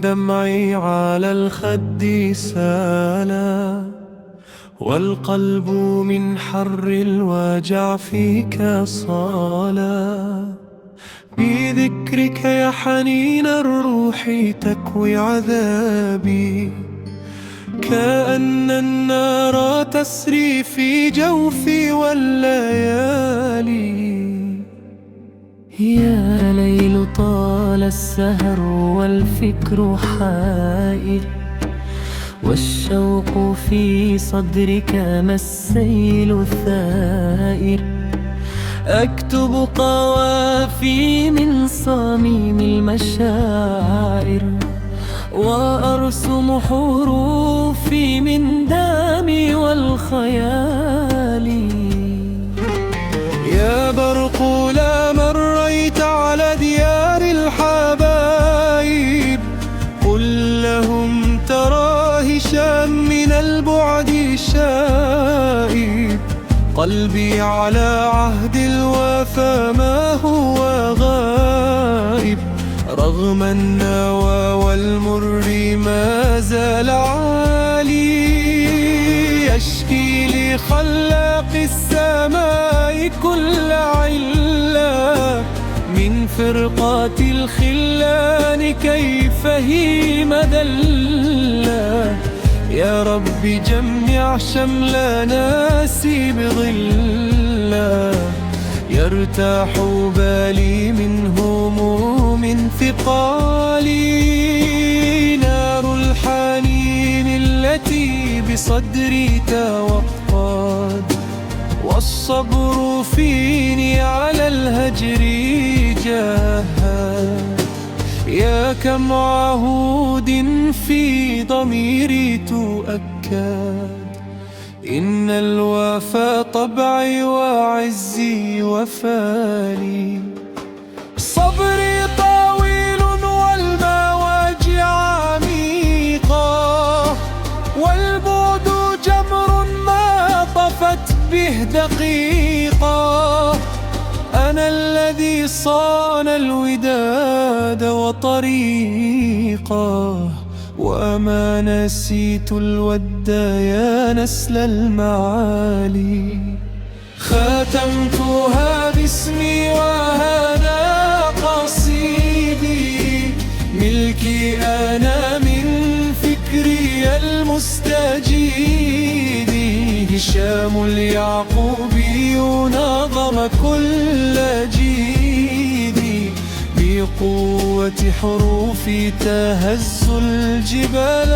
دمعي على الخد سالا، والقلب من حر الوجع فيك صالا. بذكرك يا حنين الروح تكوي عذابي، كأن النار تسري في جوفي والليالي. يا ليل طال السهر والفكر حائر، والشوق في صدرك ما السيل ثائر. أكتب قوافي من صميم المشاعر، وأرسم حروفي من دمي والخيال. يا برق لا مريت على ديار الحبايب، قل لهم ترى هشام من البعد شائب. قلبي على عهد الوفا ما هو غائب، رغم النوى والمر ما زال عالي. يشكي لخلاق السماء كل علة، من فرقات الخلان كيف هي مذلة. يا رب جمع شمل ناسي بظلة، يرتاح بالي من هموم ثقالي. نار الحنين التي بصدري توقد، والصبر فيني على الهجر جاهد. يا كم عهود في ضميري تؤكد، إن الوفا طبعي وعزي وفالي. صبري طويل والمواجع عميقة، والبعد جمر ما طفت به دقيقة. أنا الذي صان الوداد وطريقه، وما نسيت الود يا نسل المعالي. ختمتها باسمي وهذا قصيدي، ملكي أنا من فكري المستجيد. هشام اليعقوبي نظم كل جيدي، بقوة حروفي تهز الجبال.